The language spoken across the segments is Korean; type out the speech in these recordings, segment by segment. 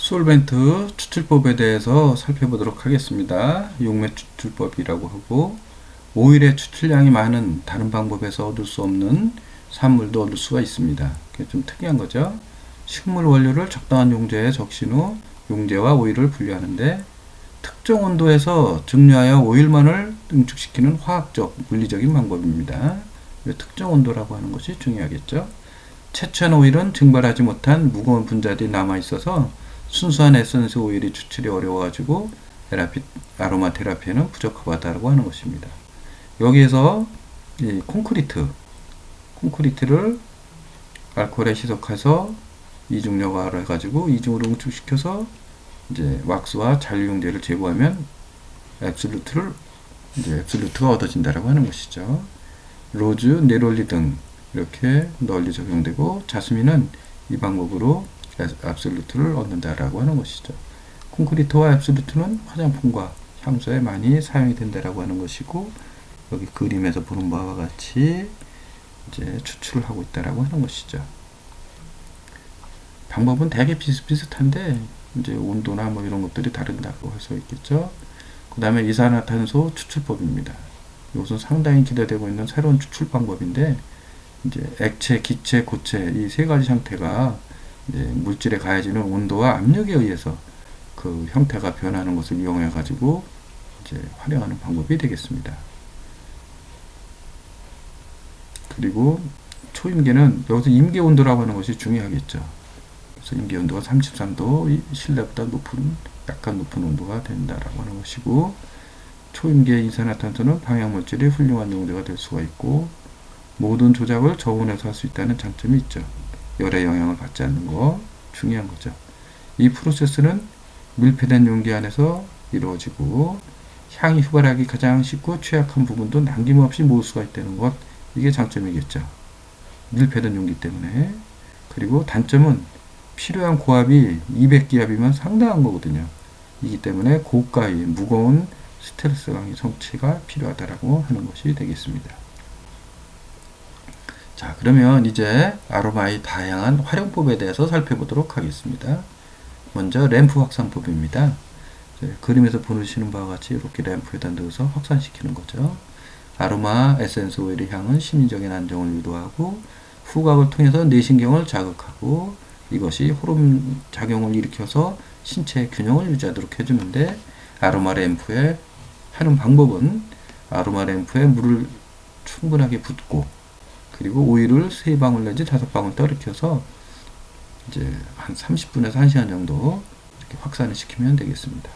솔벤트 추출법에 대해서 살펴보도록 하겠습니다. 용매 추출법이라고 하고, 오일의 추출량이 많은 다른 방법에서 얻을 수 없는 산물도 얻을 수가 있습니다. 그게 좀 특이한 거죠. 식물 원료를 적당한 용제에 적신 후 용제와 오일을 분리하는데, 특정 온도에서 증류하여 오일만을 응축시키는 화학적, 물리적인 방법입니다. 특정 온도라고 하는 것이 중요하겠죠. 채취한 오일은 증발하지 못한 무거운 분자들이 남아있어서 순수한 에센스 오일이 추출이 어려워가지고 아로마 테라피에는 부적합하다고 하는 것입니다. 여기에서 이 콘크리트를 알코올에 희석해서 이중력화를 해가지고 이중으로 응축시켜서 이제 왁스와 잔류용제를 제거하면 앱솔루트가 얻어진다라고 하는 것이죠. 로즈, 네롤리 등 이렇게 널리 적용되고, 자스민은 이 방법으로 앱솔루트를 얻는다라고 하는 것이죠. 콘크리트와 앱솔루트는 화장품과 향수에 많이 사용이 된다라고 하는 것이고, 여기 그림에서 보는 바와 같이 이제 추출을 하고 있다라고 하는 것이죠. 방법은 되게 비슷비슷한데 이제 온도나 뭐 이런 것들이 다른다고 할 수 있겠죠. 그 다음에 이산화탄소 추출법입니다. 이것은 상당히 기대되고 있는 새로운 추출 방법인데, 이제 액체, 기체, 고체 이 세 가지 형태가 이제 물질에 가해지는 온도와 압력에 의해서 그 형태가 변하는 것을 이용해 가지고 이제 활용하는 방법이 되겠습니다. 그리고 초임계는 여기서 임계 온도라고 하는 것이 중요하겠죠. 그래서 임계 온도가 33도, 실내보다 약간 높은 온도가 된다라고 하는 것이고, 초임계 이산화탄소는 방향물질이 훌륭한 용도가 될 수가 있고, 모든 조작을 저온에서 할 수 있다는 장점이 있죠. 열의 영향을 받지 않는 거 중요한 거죠. 이 프로세스는 밀폐된 용기 안에서 이루어지고, 향이 휘발하기 가장 쉽고 취약한 부분도 남김없이 모을 수가 있다는 것, 이게 장점이겠죠. 밀폐된 용기 때문에. 그리고 단점은 필요한 고압이 200기압이면 상당한 거거든요. 이기 때문에 고가의 무거운 스테인리스 강의 성치가 필요하다라고 하는 것이 되겠습니다. 자, 그러면 이제 아로마의 다양한 활용법에 대해서 살펴보도록 하겠습니다. 먼저 램프 확산법입니다. 그림에서 보시는 바와 같이 이렇게 램프에다 넣어서 확산시키는 거죠. 아로마 에센스 오일의 향은 심리적인 안정을 유도하고 후각을 통해서 뇌신경을 자극하고, 이것이 호르몬 작용을 일으켜서 신체 균형을 유지하도록 해주는데, 아로마 램프에 하는 방법은 아로마 램프에 물을 충분하게 붓고, 그리고 오일을 3방울 내지 5방울 떨어뜨려서 이제 한 30분에서 1시간 정도 이렇게 확산을 시키면 되겠습니다.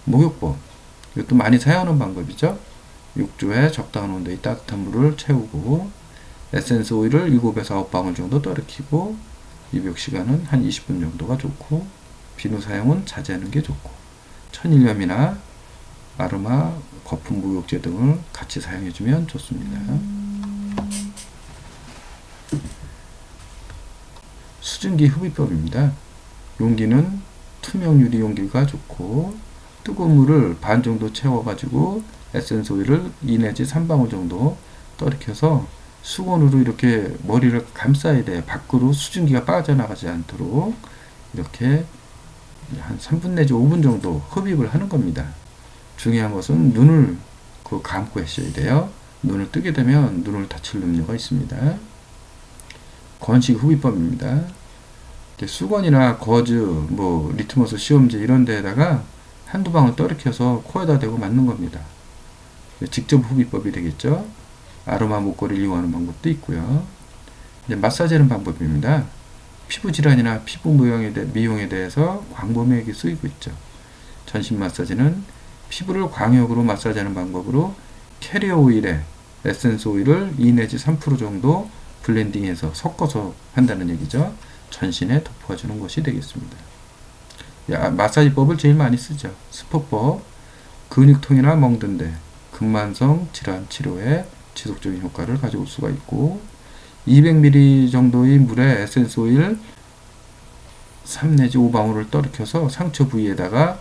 목욕법, 이것도 많이 사용하는 방법이죠. 욕조에 적당한 온도의 따뜻한 물을 채우고 에센스 오일을 7에서 9방울 정도 떨어뜨리고, 입욕 시간은 한 20분 정도가 좋고, 비누 사용은 자제하는 게 좋고, 천일염이나 아로마 거품 목욕제 등을 같이 사용해주면 좋습니다. 수증기 흡입법입니다. 용기는 투명 유리 용기가 좋고, 뜨거운 물을 반 정도 채워가지고 에센스 오일을 2 내지 3방울 정도 떨어뜨려서 수건으로 이렇게 머리를 감싸야 돼요. 밖으로 수증기가 빠져나가지 않도록 이렇게 한 3분 내지 5분 정도 흡입을 하는 겁니다. 중요한 것은 눈을 감고 하셔야 돼요. 눈을 뜨게 되면 눈을 다칠 염려가 있습니다. 건식 흡입법입니다. 수건이나 거즈, 리트머스 시험지 이런 데에다가 한두 방울 떨어뜨려서 코에다 대고 맞는 겁니다. 직접 흡입법이 되겠죠. 아로마 목걸이를 이용하는 방법도 있고요. 이제 마사지하는 방법입니다. 피부 질환이나 피부 미용에 대해서 광범위하게 쓰이고 있죠. 전신 마사지는 피부를 광역으로 마사지하는 방법으로 캐리어 오일에 에센스 오일을 2 내지 3% 정도 블렌딩해서 섞어서 한다는 얘기죠. 전신에 덮어주는 것이 되겠습니다. 마사지법을 제일 많이 쓰죠. 스포법, 근육통이나 멍든 데, 근만성 질환 치료에 지속적인 효과를 가져올 수가 있고, 200ml 정도의 물에 에센스 오일 3 내지 5방울을 떨어뜨려서 상처 부위에다가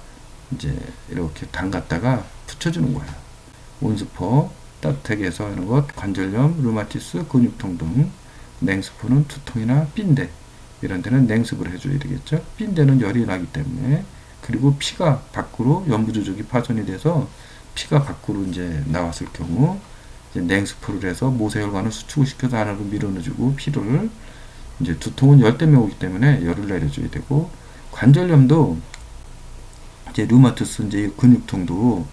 이제 이렇게 담갔다가 붙여주는 거예요. 온스포, 따뜻하게 해서 하는 것, 관절염, 류마티스, 근육통 등, 냉스포는 두통이나 삔대, 이런 데는 냉습을 해줘야 되겠죠. 삔 데는 열이 나기 때문에. 그리고 피가 밖으로 연부조직이 파손이 돼서 피가 밖으로 이제 나왔을 경우 이제 냉수포를 해서 모세혈관을 수축을 시켜서 안으로 밀어넣어주고 피를 이제 두통은 열 때문에 오기 때문에 열을 내려줘야 되고, 관절염도 이제 류마티스 이제 근육통도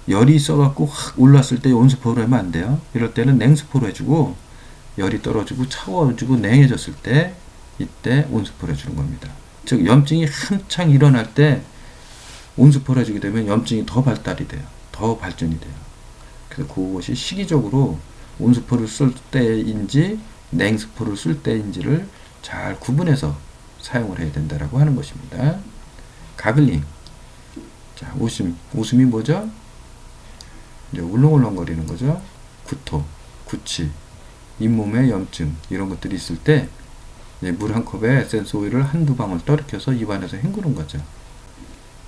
열이 있어갖고 확 올랐을 때 온수포로 하면 안 돼요. 이럴 때는 냉수포로 해주고, 열이 떨어지고 차가워지고 냉해졌을 때 이때 온수포를 해주는 겁니다. 즉 염증이 한창 일어날 때 온수포를 해주게 되면 염증이 더 발달이 돼요. 더 발전이 돼요. 그래서 그것이 시기적으로 온수포를 쓸 때인지 냉수포를 쓸 때인지를 잘 구분해서 사용을 해야 된다라고 하는 것입니다. 가글링. 자, 웃음이 뭐죠? 이제 울렁울렁거리는 거죠. 구토, 구취, 잇몸에 염증 이런 것들이 있을 때 물 한 컵에 에센스 오일을 한두 방울 떨어켜서 입안에서 헹구는 거죠.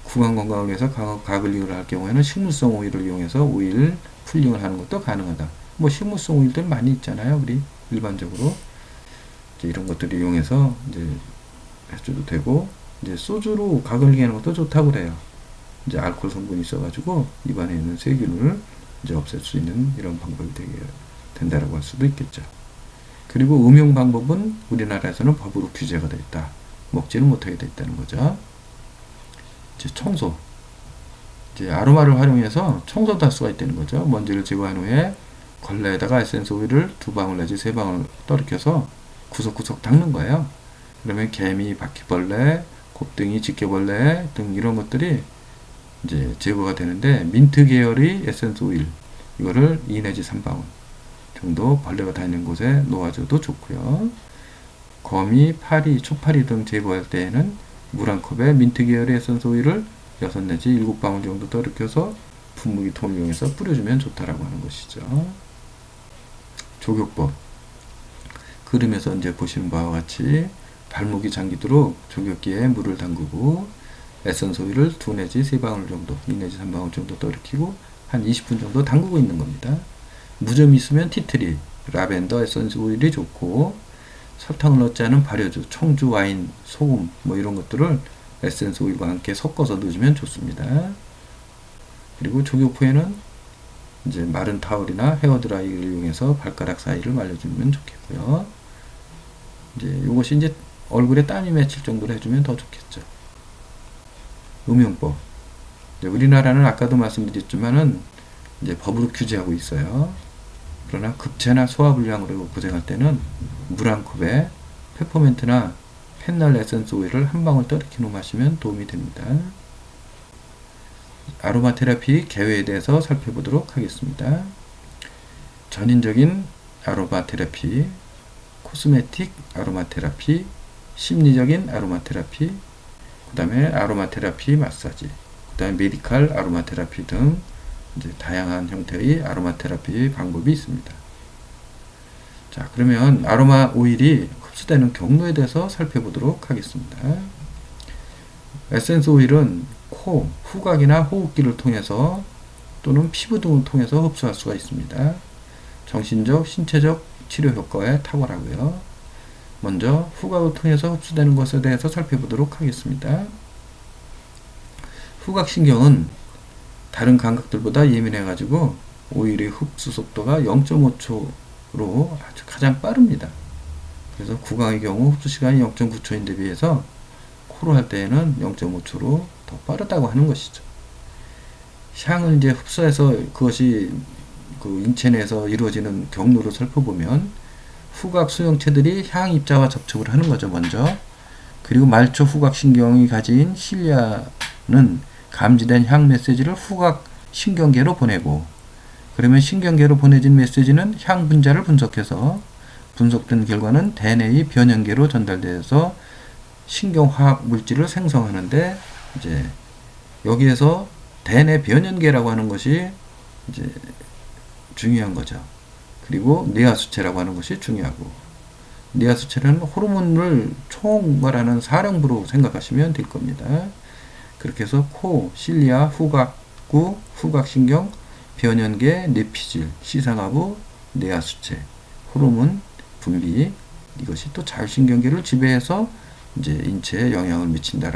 구강 건강을 위해서 가글링을 할 경우에는 식물성 오일을 이용해서 오일 풀링을 하는 것도 가능하다. 뭐 식물성 오일들 많이 있잖아요. 우리 일반적으로 이제 이런 것들을 이용해서 이제 해줘도 되고, 이제 소주로 가글링 하는 것도 좋다고 그래요. 이제 알코올 성분이 있어가지고 입안에 있는 세균을 이제 없앨 수 있는 이런 방법이 되게 된다라고 할 수도 있겠죠. 그리고 음용 방법은 우리나라에서는 법으로 규제가 되어 있다. 먹지는 못하게 되어 있다는 거죠. 이제 청소. 이제 아로마를 활용해서 청소도 할 수가 있다는 거죠. 먼지를 제거한 후에 걸레에다가 에센스 오일을 2방울 내지 3방울 떨어켜서 구석구석 닦는 거예요. 그러면 개미, 바퀴벌레, 곱등이, 집게벌레 등 이런 것들이 이제 제거가 되는데, 민트 계열의 에센스 오일 이거를 2 내지 3방울 정도 벌레가 다니는 곳에 놓아줘도 좋고요. 거미, 파리, 초파리 등 제거할 때에는 물 한 컵에 민트 계열의 에센스 오일을 6 내지 7방울 정도 떨어켜서 분무기 통을 이용해서 뿌려주면 좋다라고 하는 것이죠. 조격법. 그림에서 이제 보시는 바와 같이 발목이 잠기도록 조격기에 물을 담그고 에센스 오일을 2 내지 3방울 정도, 2 내지 3방울 정도 떨어뜨리고 한 20분 정도 담그고 있는 겁니다. 무좀이 있으면 티트리, 라벤더 에센스 오일이 좋고, 설탕을 넣지 않은 발효주, 청주, 와인, 소금 뭐 이런 것들을 에센스 오일과 함께 섞어서 넣어주면 좋습니다. 그리고 조격 후에는 이제 마른 타월이나 헤어드라이를 이용해서 발가락 사이를 말려주면 좋겠고요. 이제 이것이 이제 얼굴에 땀이 맺힐 정도로 해주면 더 좋겠죠. 음용법. 우리나라는 아까도 말씀드렸지만은 이제 법으로 규제하고 있어요. 그러나 급체나 소화불량으로 고생할 때는 물 한 컵에 페퍼민트나 펜날 에센스 오일을 한 방울 떨어뜨려 마시면 도움이 됩니다. 아로마 테라피 개요에 대해서 살펴보도록 하겠습니다. 전인적인 아로마 테라피, 코스메틱 아로마 테라피, 심리적인 아로마 테라피, 그 다음에 아로마 테라피 마사지, 그 다음에 메디칼 아로마 테라피 등 이제 다양한 형태의 아로마 테라피 방법이 있습니다. 자, 그러면 아로마 오일이 흡수되는 경로에 대해서 살펴보도록 하겠습니다. 에센스 오일은 코, 후각이나 호흡기를 통해서 또는 피부 등을 통해서 흡수할 수가 있습니다. 정신적, 신체적 치료 효과에 탁월하고요. 먼저 후각을 통해서 흡수되는 것에 대해서 살펴보도록 하겠습니다. 후각신경은 다른 감각들보다 예민해가지고 오일의 흡수 속도가 0.5초로 아주 가장 빠릅니다. 그래서 구강의 경우 흡수 시간이 0.9초인데 비해서 코로 할 때에는 0.5초로 더 빠르다고 하는 것이죠. 향을 이제 흡수해서 그것이 그 인체 내에서 이루어지는 경로를 살펴보면 후각 수용체들이 향 입자와 접촉을 하는 거죠, 먼저. 그리고 말초 후각신경이 가진 실리아는 감지된 향 메시지를 후각 신경계로 보내고, 그러면 신경계로 보내진 메시지는 향 분자를 분석해서 분석된 결과는 대뇌의 변연계로 전달돼서 신경화학 물질을 생성하는데, 이제 여기에서 대뇌 변연계라고 하는 것이 이제 중요한 거죠. 그리고 뇌하수체라고 하는 것이 중요하고, 뇌하수체는 호르몬을 총괄하는 사령부로 생각하시면 될 겁니다. 그렇게 해서 코, 실리아, 후각구, 후각신경, 변연계, 뇌피질, 시상하부, 뇌하수체, 호르몬 분비, 이것이 또 자율신경계를 지배해서 이제 인체에 영향을 미친다.